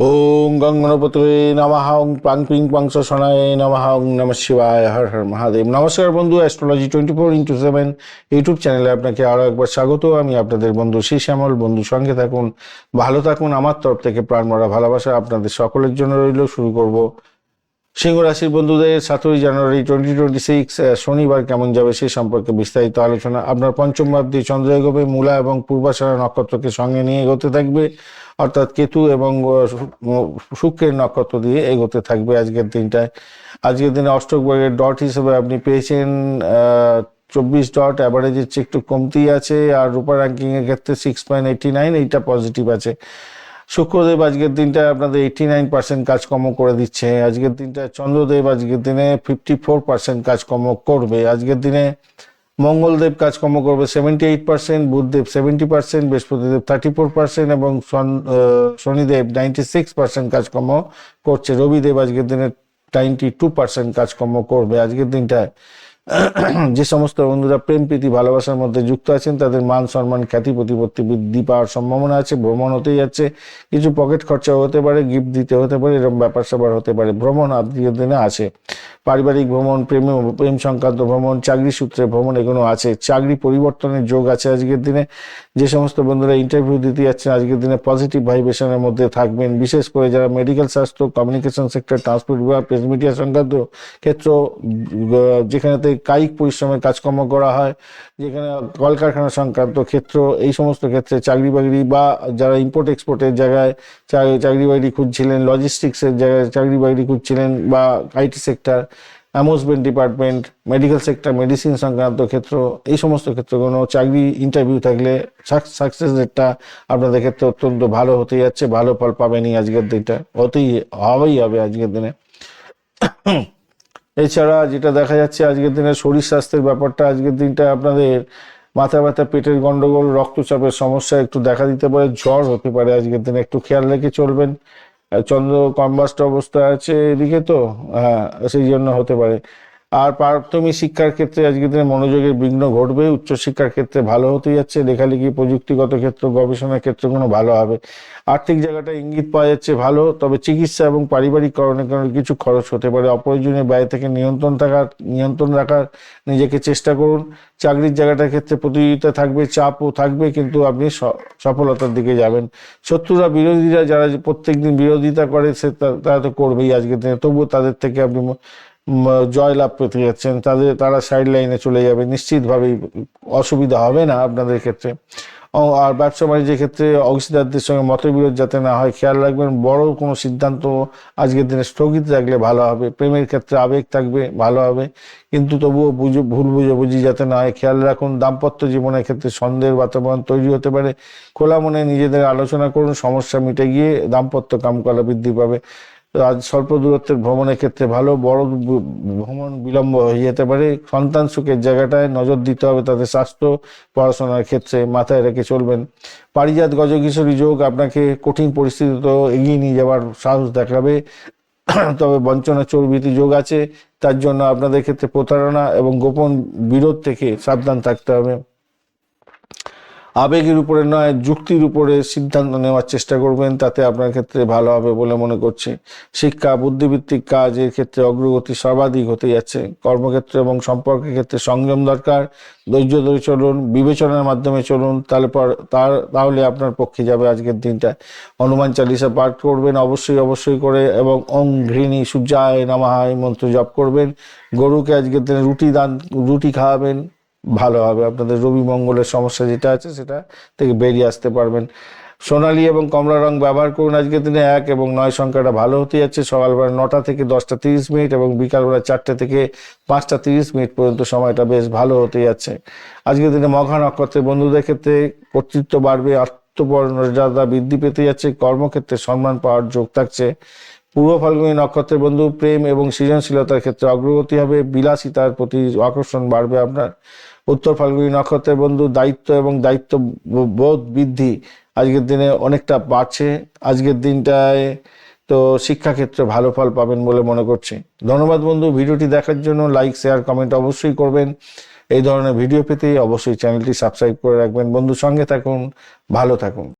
ओम गंग गणपतये नमः ओम प्राং पिंग पंक्ष शनाय नमः ओम नमः शिवाय हर हर महादेव। नमस्कार बंधु, অ্যাস্ট্রোলজি 24x7 ইউটিউব চ্যানেলে আপনাকে আরো একবার স্বাগত। আমি আপনাদের বন্ধু শ্যামল। বন্ধু সঙ্গে থাকুন, ভালো থাকুন। আমার তরফ থেকে প্রাণভরা ভালোবাসা আপনাদের সকলের জন্য রইল। শুরু করব সিংহ রাশির বন্ধুদের 7ই জানুয়ারি 2026 শনিবার কেমন যাবে সে সম্পর্কে বিস্তারিত আলোচনা। আপনার পঞ্চম ভাবটি চন্দ্র এগোবে, মূলা এবং পূর্বাষাঢ়া নক্ষত্রকে সঙ্গে নিয়ে এগোতে থাকবে, অর্থাৎ কেতু এবং শুক্রের নক্ষত্র দিয়ে এগোতে থাকবে আজকের দিনটায়। আজকের দিনে অষ্টক বর্গের ডট হিসেবে আপনি পেয়েছেন 24 ডট, অ্যাভারেজের চেয়ে একটু কমতেই আছে। আর রূপা র্যাঙ্কিংয়ের ক্ষেত্রে 6.89, এইটা পজিটিভ আছে। শুক্রদেব আজকের দিনটা আপনাদের 89% কাজকর্ম করে দিচ্ছে। আজকের দিনটা চন্দ্রদেব আজকের দিনে 54% কাজকর্ম করবে। আজকের দিনে মঙ্গলদেব কাজকর্ম করবে 78%, বুধদেব 70%, বৃহস্পতিদেব 34% এবং শনিদেব 96% কাজকর্ম করছে। রবিদেব আজকের দিনে 92% কাজকর্ম করবে। আজকের দিনটায় যে সমস্ত বন্ধুরা প্রেম প্রীতি ভালোবাসার মধ্যে যুক্ত আছেন তাদের মান সম্মান খ্যাতি প্রতিপত্তি বৃদ্ধি পাওয়ার সম্ভাবনা আছে। ভ্রমণ হতেই যাচ্ছে, কিছু পকেট খরচা হতে পারে, গিফট দিতে হতে পারে, এরকম ব্যাপার স্যাপার হতে পারে। ভ্রমণ আজকের দিনে আছে, পারিবারিক ভ্রমণ, প্রেম সংক্রান্ত ভ্রমণ, চাকরি সূত্রে ভ্রমণ, এগুলো আছে। চাকরি পরিবর্তনের যোগ আছে আজকের দিনে। যে সমস্ত বন্ধুরা ইন্টারভিউ দিতে যাচ্ছেন আজকের দিনে পজিটিভ ভাইব্রেশনের মধ্যে থাকবেন। বিশেষ করে যারা মেডিকেল স্বাস্থ্য, কমিউনিকেশন সেক্টর, ট্রান্সপোর্ট বিভাগ, প্রেস মিডিয়া সংক্রান্ত ক্ষেত্র, যেখানেতে কায়িক পরিশ্রমের কাজকর্ম করা হয়, যেখানে কলকারখানা সংক্রান্ত ক্ষেত্র, এই সমস্ত ক্ষেত্রে চাকরি বাকরি, বা যারা ইম্পোর্ট এক্সপোর্টের জায়গায় চাকরি বাকরি খুঁজছিলেন, লজিস্টিক্সের জায়গায় চাকরি বাকরি খুঁজছিলেন, বা IT sector, amusement department, medical sector, medicine সংক্রান্ত ক্ষেত্র, এই সমস্ত ক্ষেত্রগুলো চাকরি ইন্টারভিউ থাকলে সাকসেস রেটটা আপনাদের ক্ষেত্রে অত্যন্ত ভালো হতে যাচ্ছে। ভালো ফল পাবেনই আজকের দিনটা, হবেই হবে আজকের দিনে। এছাড়া যেটা দেখা যাচ্ছে আজকের দিনে শরীর স্বাস্থ্যের ব্যাপারটা, আজকের দিনটা আপনাদের মাথা ব্যথা, পেটের গন্ডগোল, রক্তচাপের সমস্যা একটু দেখা দিতে পারে, জ্বর হতে পারে আজকের দিনে, একটু খেয়াল রেখে চলবেন। চন্দ্র কম্বাস্ট অবস্থায় আছে এদিকে, তো হ্যাঁ, সেই জন্য হতে পারে। আর প্রাথমিক শিক্ষার ক্ষেত্রে আজকের দিনে মনোযোগের বিঘ্ন ঘটবে। উচ্চশিক্ষার ক্ষেত্রে ভালো হতে যাচ্ছে, লেখালেখি, প্রযুক্তিগত ক্ষেত্র, গবেষণার ক্ষেত্রগুলো ভালো হবে। আর্থিক জায়গাটা ইঙ্গিত পাওয়া যাচ্ছে ভালো, তবে চিকিৎসা এবং পারিবারিক কারণে কিছু খরচ হতে পারে। অপ্রয়োজনীয় ব্যয় থেকে নিয়ন্ত্রণ রাখার নিজেকে চেষ্টা করুন। চাকরির জায়গাটার ক্ষেত্রে প্রতিযোগিতা থাকবে, চাপও থাকবে, কিন্তু আপনি সফলতার দিকে যাবেন। শত্রুরা, বিরোধীরা যারা প্রত্যেকদিন বিরোধিতা করে তারা তো করবেই আজকের দিনে, তবুও তাদের থেকে আপনি জয়লাভ পেতে যাচ্ছেন। তারা সাইড লাইনে চলে যাবে, নিশ্চিতভাবেই অসুবিধা হবে না আপনাদের ক্ষেত্রে। আর ব্যবসা বাণিজ্যের ক্ষেত্রে অংশীদারদের সঙ্গে মতবিরোধ যাতে না হয় খেয়াল রাখবেন। বড় কোনো সিদ্ধান্ত আজকের দিনে স্থগিত রাখলে ভালো হবে। প্রেমের ক্ষেত্রে আবেগ থাকবে, ভালো হবে, কিন্তু তবুও ভুল বুঝাবুঝি যাতে না হয় খেয়াল রাখুন। দাম্পত্য জীবনের ক্ষেত্রে সন্দেহের বাতাবরণ তৈরি হতে পারে, খোলা মনে নিজেদের আলোচনা করুন, সমস্যা মিটে গিয়ে দাম্পত্য কামকলা বৃদ্ধি পাবে। আজ স্বল্প দূরত্বের ভ্রমণের ক্ষেত্রে ভালো, বড় ভ্রমণ বিলম্ব হয়ে যেতে পারে। সন্তান সুখের জায়গাটায় নজর দিতে হবে, তাদের স্বাস্থ্য, পড়াশোনার ক্ষেত্রে মাথায় রেখে চলবেন। পারিজাত গজকিশোরী যোগ আপনাকে কঠিন পরিস্থিতিতেও এগিয়ে নিয়ে যাওয়ার সাহস দেখাবে, তবে বঞ্চনা চর্বিতি যোগ আছে, তার জন্য আপনাদের ক্ষেত্রে প্রতারণা এবং গোপন বিরোধ থেকে সাবধান থাকতে হবে। আবেগের উপরে নয়, যুক্তির উপরে সিদ্ধান্ত নেওয়ার চেষ্টা করবেন, তাতে আপনার ক্ষেত্রে ভালো হবে বলে মনে করছি। শিক্ষা, বুদ্ধিভিত্তিক কাজের ক্ষেত্রে অগ্রগতি সর্বাধিক হতে যাচ্ছে। কর্মক্ষেত্রে এবং সম্পর্কের ক্ষেত্রে সংযম দরকার, ধৈর্য ধরে চলুন, বিবেচনার মাধ্যমে চলুন, তাহলে আপনার পক্ষে যাবে আজকের দিনটা। হনুমান চালিসা পাঠ করবেন অবশ্যই করে, এবং ওং ঘৃণী সূর্যায় নমঃ এই মন্ত্র জপ করবেন। গরুকে আজকের দিনে রুটি খাওয়াবেন, ভালো হবে। আপনাদের রবি মঙ্গলের সমস্যা যেটা আছে সেটা থেকে বেরিয়ে আসতে পারবেন। সোনালী এবং কমলা রং ব্যবহার করুন আজকের দিনে। 1 এবং 9 সংখ্যাটা ভালো হতে যাচ্ছে। সকালবেলা 9টা থেকে 10টা 30 মিনিট এবং বিকালবেলা 4টে থেকে 5টা 30 মিনিট পর্যন্ত সময়টা বেশ ভালো হতে যাচ্ছে। আজকের দিনে মঘা নক্ষত্রের বন্ধুদের ক্ষেত্রে কর্তৃত্ব বাড়বে, আত্মমর্যাদা বৃদ্ধি পেতে যাচ্ছে, কর্মক্ষেত্রে সম্মান পাওয়ার যোগ থাকছে। পূর্ব ফাল্গুনী নক্ষত্রের বন্ধু প্রেম এবং সৃজনশীলতার ক্ষেত্রে অগ্রগতি হবে, বিলাসিতার প্রতি আকর্ষণ বাড়বে আপনার। উত্তর ফাল্গুনী নক্ষত্রের বন্ধু দায়িত্ব এবং দায়িত্ব বোধ বৃদ্ধি আজকের দিনে অনেকটা বাড়ছে। আজকের দিনটায় তো শিক্ষাক্ষেত্রে ভালো ফল পাবেন বলে মনে করছি। ধন্যবাদ বন্ধু, ভিডিওটি দেখার জন্য। লাইক, শেয়ার, কমেন্ট অবশ্যই করবেন। এই ধরনের ভিডিও পেতে অবশ্যই চ্যানেলটি সাবস্ক্রাইব করে রাখবেন। বন্ধু সঙ্গে থাকুন, ভালো থাকুন।